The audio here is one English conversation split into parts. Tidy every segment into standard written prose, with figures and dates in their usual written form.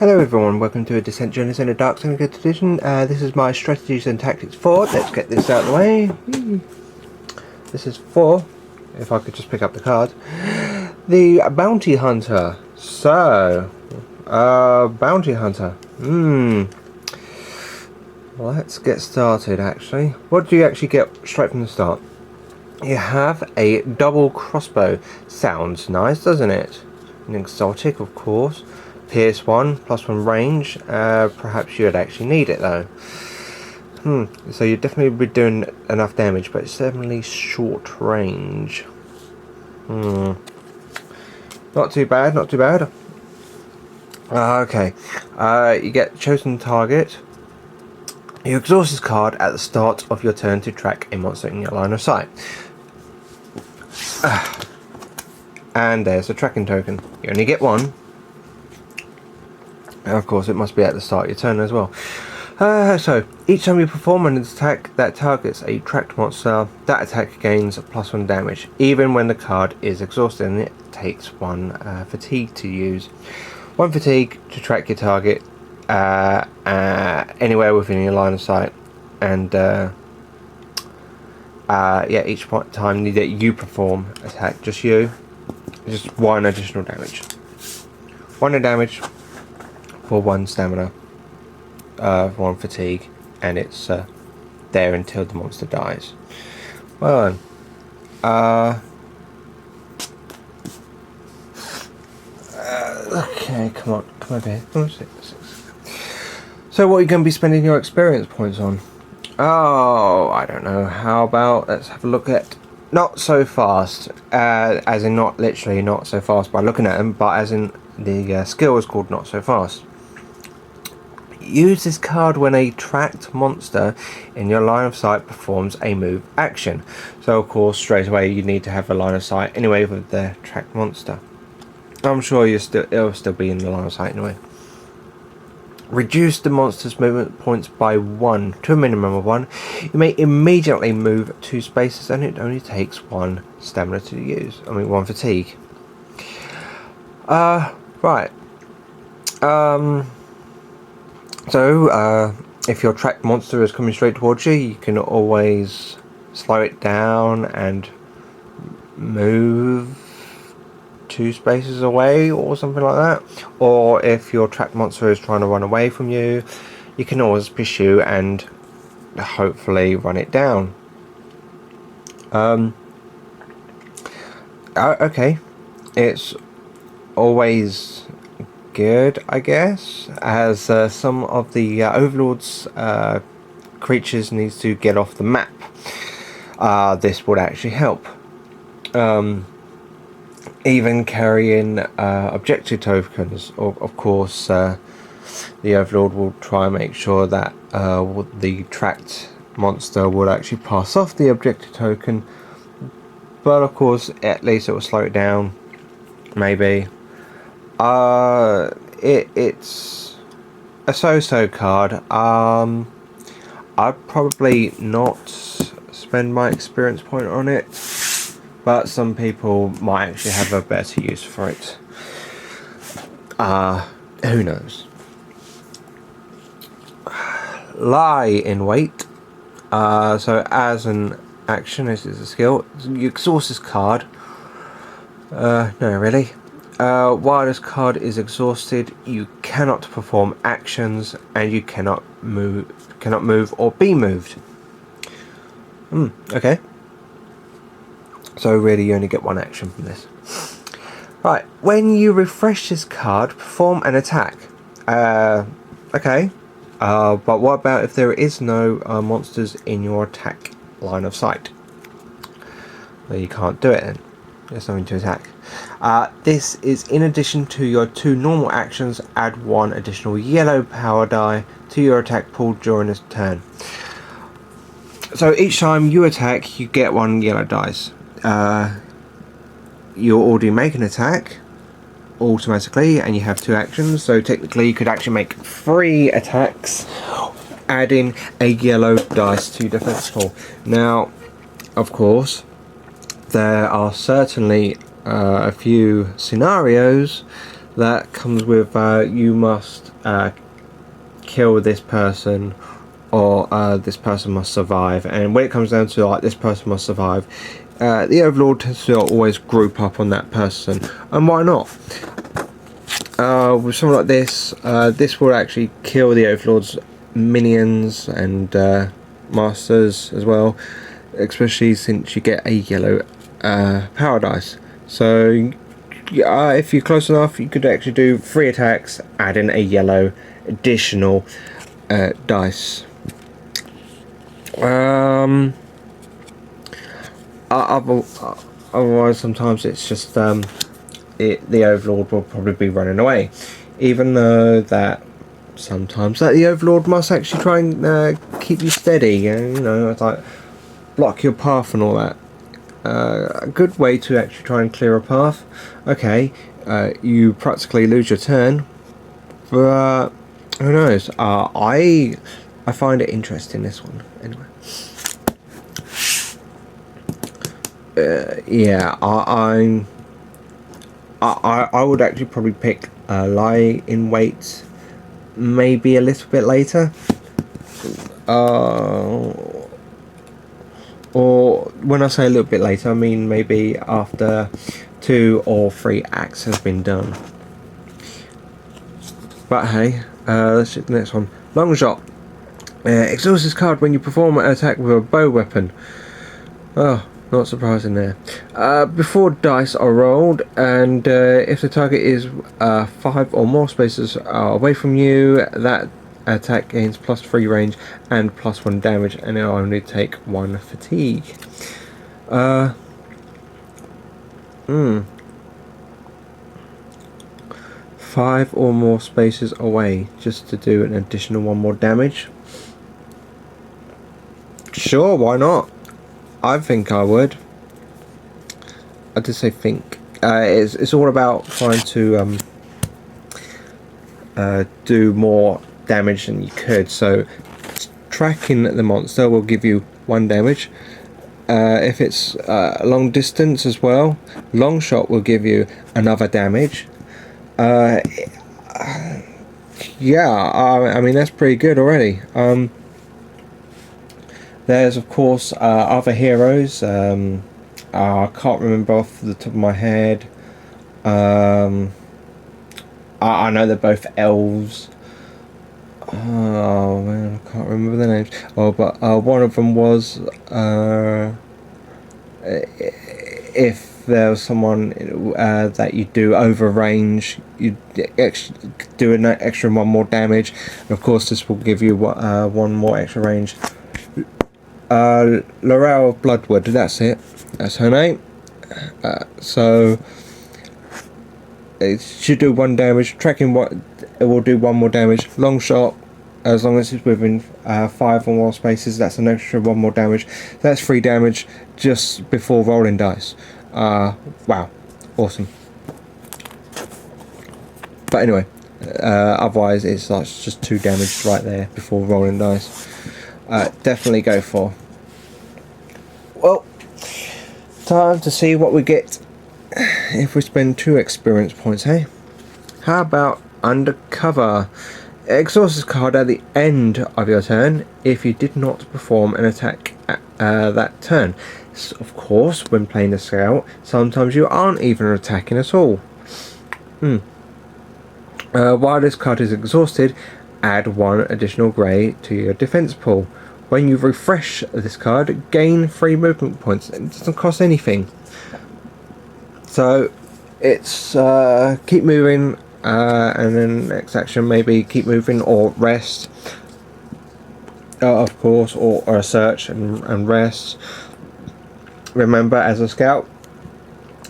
Hello everyone, welcome to a Descent Journey in a Dark Syndicate edition. This is my Strategies and Tactics 4. Let's get this out of the way. This is 4, if I could just pick up the card. The Bounty Hunter. So, Bounty Hunter. Let's get started actually. What do you actually get straight from the start? You have a double crossbow. Sounds nice, doesn't it? An exotic, of course. Pierce 1, +1 range. Perhaps you'd actually need it though. So you'd definitely be doing enough damage, but it's certainly short range. Not too bad, not too bad. Okay. You get chosen target. You exhaust this card at the start of your turn to track a monster in your line of sight. And there's a tracking token. You only get one. And of course, it must be at the start of your turn as well. So, each time you perform an attack that targets a tracked monster, that attack gains +1 damage, even when the card is exhausted, and it takes 1 fatigue to use. 1 fatigue to track your target anywhere within your line of sight, and yeah, each time that you perform attack, just 1 additional damage. 1 damage for 1 stamina, 1 fatigue, and it's there until the monster dies. Well done. Okay, come on here. So what are you going to be spending your experience points on? Oh, I don't know. How about let's have a look at not so fast, as in not literally not so fast by looking at them, but as in the skill is called not so fast. Use this card when a tracked monster in your line of sight performs a move action. So of course straight away you need to have a line of sight anyway with the tracked monster. I'm sure it'll still be in the line of sight anyway. Reduce the monster's movement points by 1 to a minimum of 1. You may immediately move 2 spaces, and it only takes 1 stamina to use. 1 fatigue. Right. So, if your tracked monster is coming straight towards you, you can always slow it down and move 2 spaces away or something like that. Or if your tracked monster is trying to run away from you, you can always pursue and hopefully run it down. Okay, it's always good, I guess, as some of the Overlord's creatures needs to get off the map. This would actually help. Even carrying objective tokens, of course, the Overlord will try and make sure that the tracked monster will actually pass off the objective token, but of course at least it will slow it down, maybe. It's a so-so card. I'd probably not spend my experience point on it, but some people might actually have a better use for it. Who knows? Lie in wait. So as an action, this is a skill. You exhaust this card. No, really. While this card is exhausted, you cannot perform actions, and you cannot move or be moved. Okay. So really you only get 1 action from this. Right, when you refresh this card, perform an attack. Okay. But what about if there is no monsters in your attack line of sight? Well, you can't do it then. There's nothing to attack. This is in addition to your 2 normal actions. Add 1 additional yellow power die to your attack pool during this turn. So each time you attack, you get 1 yellow dice. You already make an attack automatically, and you have 2 actions. So technically, you could actually make 3 attacks, adding a yellow dice to your defense pool. Now, of course, there are certainly a few scenarios that comes with you must kill this person, or this person must survive. And when it comes down to like this person must survive, the Overlord tends to always group up on that person, and why not? With something like this, this will actually kill the Overlord's minions and masters as well, especially since you get a yellow power dice. So if you're close enough, you could actually do 3 attacks, add in a yellow additional dice. Otherwise, sometimes it's just the Overlord will probably be running away, even though that sometimes that the Overlord must actually try and keep you steady, and you know, it's like block your path and all that. A good way to actually try and clear a path. Okay, you practically lose your turn, but who knows? I find it interesting, this one anyway. Yeah, I would actually probably pick Lie in Wait maybe a little bit later, or when I say a little bit later, I mean maybe after 2 or 3 acts has been done. But hey, let's do the next one. Long Shot. Exhaust this card when you perform an attack with a bow weapon. Oh, not surprising there. Before dice are rolled, and if the target is 5 or more spaces away from you, that attack gains +3 range and +1 damage, and it'll only take 1 fatigue. 5 or more spaces away, just to do an additional 1 more damage. Sure, why not? I think I would. I did say think. It's all about trying to do more damage than you could. So tracking the monster will give you 1 damage. If it's long distance as well, Long Shot will give you another damage. Yeah, I mean that's pretty good already. There's of course other heroes. I can't remember off the top of my head. I know they're both elves. Oh man, I can't remember their names. Oh, but one of them was if there was someone that you do over range, you do an extra 1 more damage. And of course, this will give you 1 more extra range. Laurel of Bloodwood, that's it. That's her name. So it should do 1 damage. Tracking what it will do 1 more damage. Long Shot, as long as it's within 5 or more spaces, that's an extra 1 more damage. That's 3 damage just before rolling dice. Wow, awesome. But anyway, otherwise it's like just 2 damage right there before rolling dice. Definitely go for. Well, time to see what we get if we spend 2 experience points, hey? How about Undercover? Exhaust this card at the end of your turn if you did not perform an attack at that turn. So, of course, when playing the Scout, sometimes you aren't even attacking at all. While this card is exhausted, add 1 additional grey to your defense pool. When you refresh this card, gain 3 movement points. It doesn't cost anything. So it's keep moving, and then next action maybe keep moving or rest. Of course, or a search and rest. Remember, as a Scout,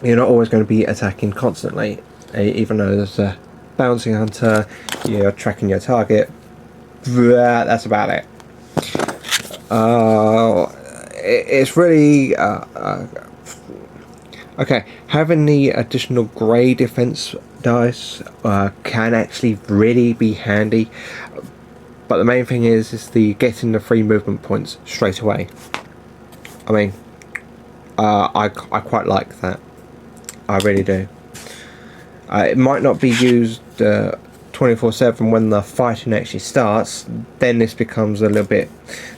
you're not always going to be attacking constantly. Even though there's a bouncing hunter, you're tracking your target. That's about it. It's really okay. Having the additional grey defense dice can actually really be handy, but the main thing is the getting the 3 movement points straight away. I mean, I quite like that. I really do. It might not be used 24/7 when the fighting actually starts. Then this becomes a little bit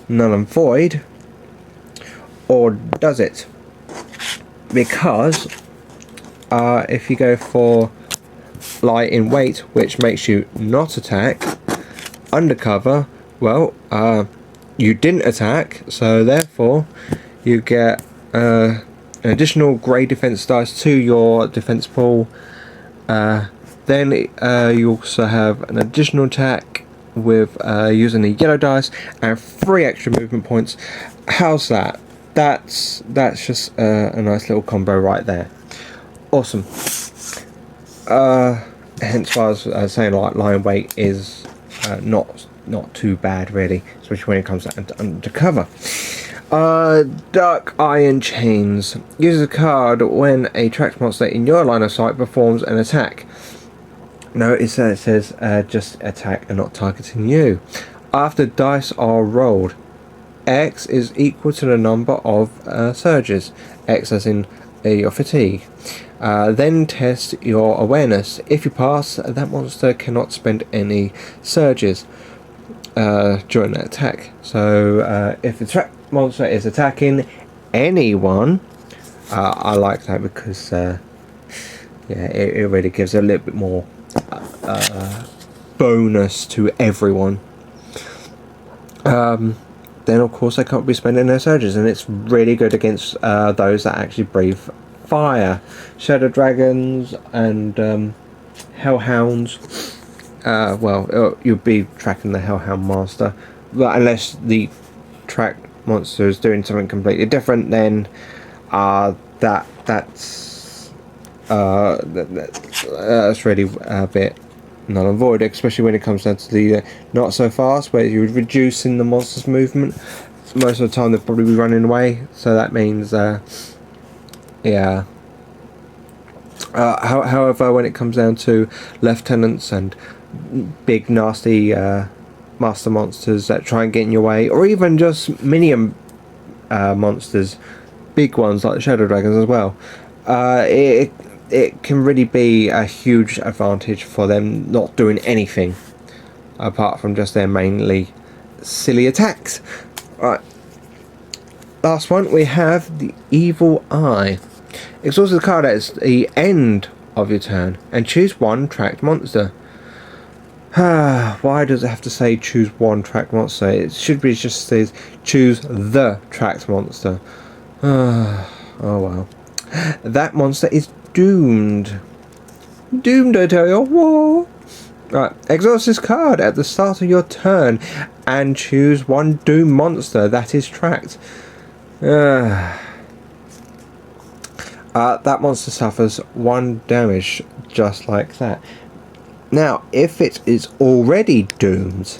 null and void. Or does it? Because if you go for light in weight, which makes you not attack, undercover, well, you didn't attack, so therefore you get an additional grey defense dice to your defense pool. Then you also have an additional attack with using the yellow dice and 3 extra movement points. How's that? That's just a nice little combo right there. Awesome. Hence why I was saying, like, lion weight is not too bad really, especially when it comes to undercover. Dark Iron Chains. Use a card when a tracked monster in your line of sight performs an attack. Notice that it says just attack and not targeting you. After dice are rolled, X is equal to the number of surges. X as in your fatigue. Then test your awareness. If you pass, that monster cannot spend any surges during that attack. So if the track monster is attacking anyone, I like that because it really gives a little bit more bonus to everyone. Then of course they can't be spending their surges, and it's really good against those that actually breathe fire. Shadow dragons and hellhounds. Well, you'll be tracking the hellhound master, but unless the track monster is doing something completely different, then that's really a bit null and void, especially when it comes down to the not so fast, where you're reducing the monster's movement. Most of the time they'll probably be running away, so that means however, when it comes down to lieutenants and big nasty master monsters that try and get in your way, or even just minion monsters, big ones like the shadow dragons as well, it can really be a huge advantage for them not doing anything apart from just their mainly silly attacks. Right, last one, we have the Evil Eye. Exhaust the card at the end of your turn and choose one tracked monster. Why does it have to say choose one tracked monster? It should be just says choose the tracked monster. Oh well. That monster is doomed. Doomed, I tell you. Whoa. Right, exhaust this card at the start of your turn and choose one doomed monster that is tracked. That monster suffers 1 damage, just like that. Now, if it is already doomed,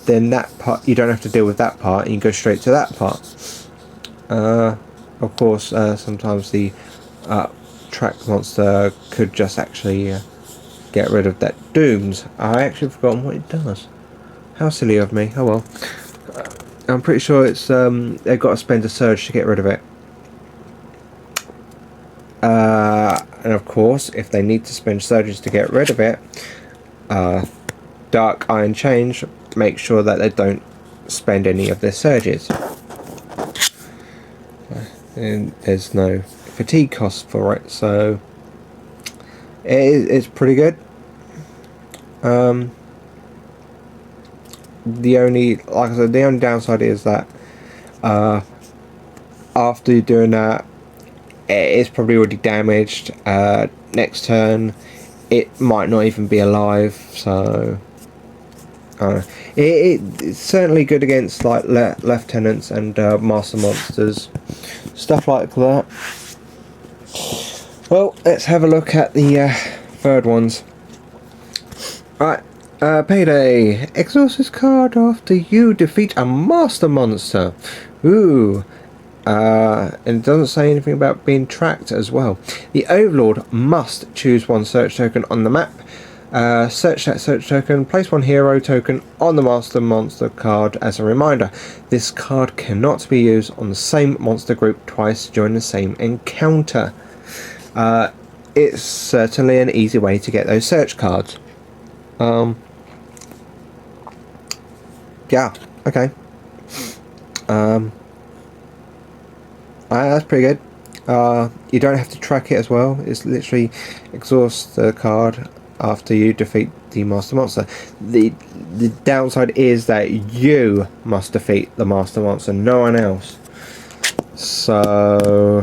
then that part, you don't have to deal with that part, and you go straight to that part. Of course, sometimes the track monster could just actually get rid of that dooms. I actually forgotten what it does. How silly of me. Oh well. I'm pretty sure it's they've got to spend a surge to get rid of it. And of course, if they need to spend surges to get rid of it, Dark Iron Chains make sure that they don't spend any of their surges. And there's no fatigue cost for it, so it's pretty good. The only, like I said, the only downside is that after you're doing that, it's probably already damaged. Next turn it might not even be alive, so it's certainly good against like lieutenants and master monsters, stuff like that. Well, let's have a look at the third ones. Right, Payday. Exhaust this card after you defeat a master monster. Ooh. And it doesn't say anything about being tracked as well. The Overlord must choose one search token on the map. Search that search token, place one hero token on the master monster card as a reminder. This card cannot be used on the same monster group twice during the same encounter. it's certainly an easy way to get those search cards. Yeah, okay. That's pretty good. You don't have to track it as well. It's literally exhaust the card after you defeat the Master Monster. The downside is that you must defeat the Master Monster, no one else. So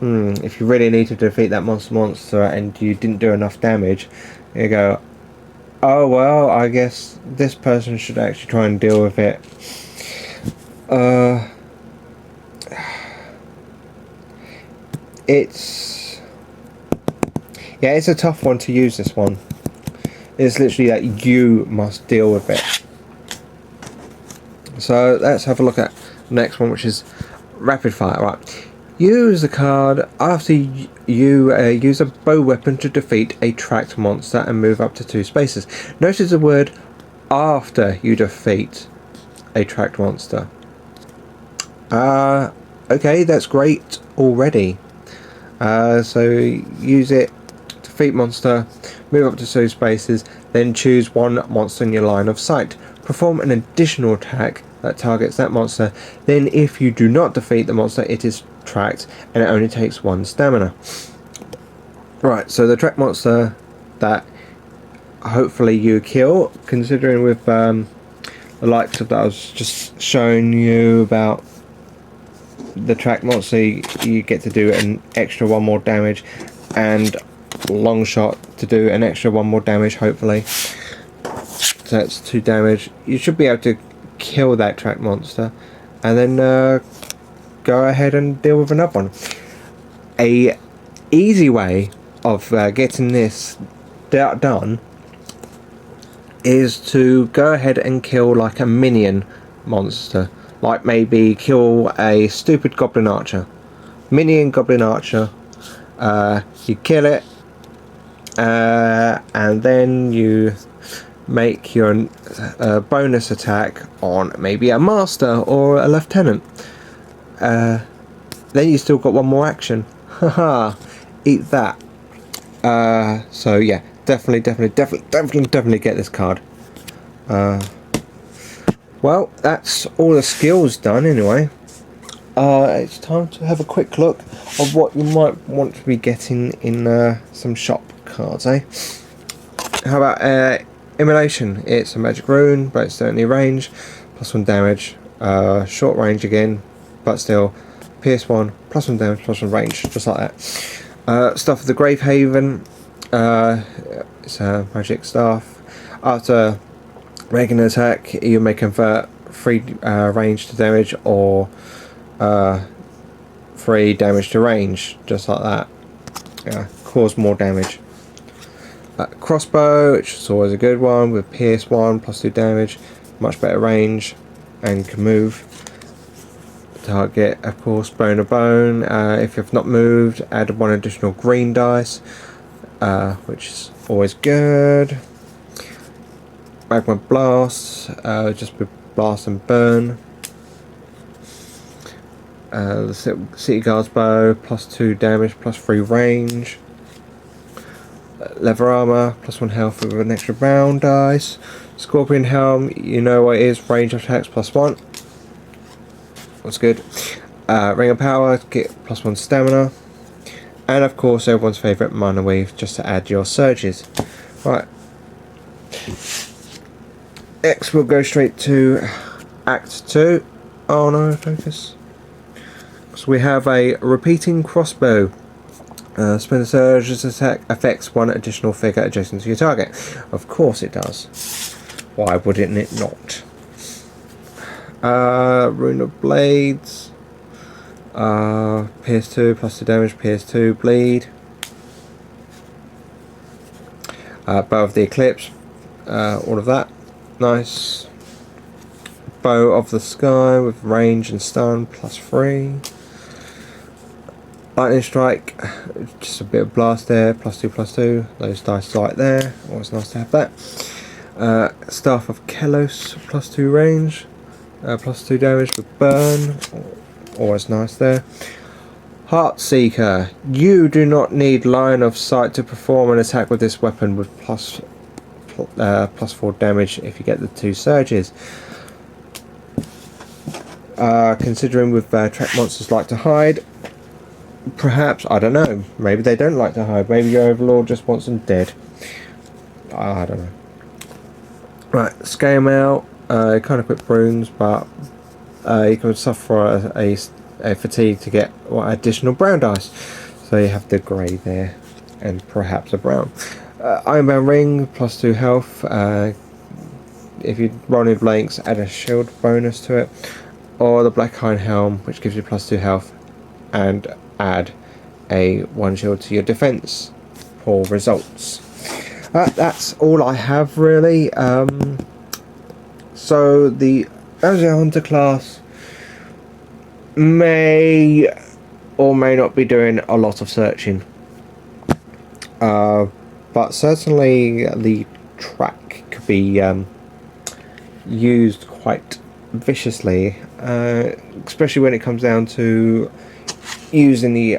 if you really need to defeat that monster and you didn't do enough damage, you go, oh well, I guess this person should actually try and deal with it. It's a tough one to use, this one. It's literally that you must deal with it. So let's have a look at the next one, which is Rapid Fire. Right. Use the card after you use a bow weapon to defeat a tracked monster and move up to 2 spaces. Notice the word after you defeat a tracked monster. Okay, that's great already. So use it, defeat monster, move up to 2 spaces, then choose one monster in your line of sight. Perform an additional attack that targets that monster. Then if you do not defeat the monster, it is tracked and it only takes 1 stamina. Right, so the tracked monster that hopefully you kill, considering with the likes of that I was just showing you about the tracked monster, you get to do an extra 1 more damage, and long shot to do an extra 1 more damage hopefully. So that's 2 damage. You should be able to kill that tracked monster and then go ahead and deal with another one. A easy way of getting this done is to go ahead and kill like a minion monster, like maybe kill a stupid goblin archer, minion goblin archer. You kill it and then you make your bonus attack on maybe a master or a lieutenant. Then you still got 1 more action. Haha, eat that. So yeah, definitely get this card. Well, that's all the skills done anyway. It's time to have a quick look of what you might want to be getting in some shop cards, eh? How about Immolation? It's a magic rune, but it's certainly range, +1 damage, short range again, but still pierce 1, +1 damage, +1 range, just like that. Stuff of the Gravehaven, it's a magic staff. After making an attack, you may convert 3 range to damage or 3 damage to range, just like that. Yeah, cause more damage. Crossbow, which is always a good one, with pierce 1, +2 damage, much better range, and can move. Target, of course, bone to bone. If you've not moved, add 1 additional green dice, which is always good. Magma Blast, just with blast and burn. The City Guard's bow, +2 damage, +3 range. Leather armor, +1 health with an extra round dice. Scorpion helm, you know what it is, range attacks +1. That's good. Ring of power, get +1 stamina. And of course everyone's favourite Mana Weave, just to add your surges. Right. Next we'll go straight to Act 2. Oh no, focus. So we have a repeating crossbow. Spend a surge as attack affects 1 additional figure adjacent to your target. Of course it does. Why wouldn't it not? Rune of Blades. Pierce 2, +2 damage, Pierce 2, bleed. Bow of the Eclipse. All of that. Nice. Bow of the Sky with range and stun, +3. Lightning Strike, just a bit of blast there, +2/+2, those dice right there, always nice to have that. Staff of Kelos, +2 range, +2 damage with burn, always nice there. Heartseeker. You do not need line of sight to perform an attack with this weapon with plus 4 damage if you get the 2 surges. Considering with track monsters like to hide, perhaps, I don't know, maybe they don't like to hide, maybe your overlord just wants them dead. I don't know. Right, scale them out, kind of quick runes, but you can suffer a fatigue to get additional brown dice. So you have the grey there, and perhaps a brown. Ironbound Ring, plus 2 health. If you roll any blanks, add a shield bonus to it. Or the Black Iron Helm, which gives you plus 2 health, and add a 1 shield to your defense for results. That's all I have really. So the Bounty Hunter class may or may not be doing a lot of searching, but certainly the track could be used quite viciously, especially when it comes down to using the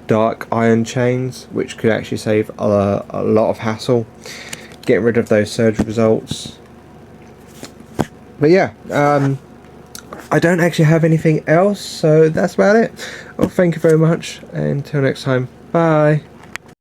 dark iron chains, which could actually save a lot of hassle, getting rid of those surge results. But yeah, I don't actually have anything else, so that's about it. Well, thank you very much, and until next time, bye.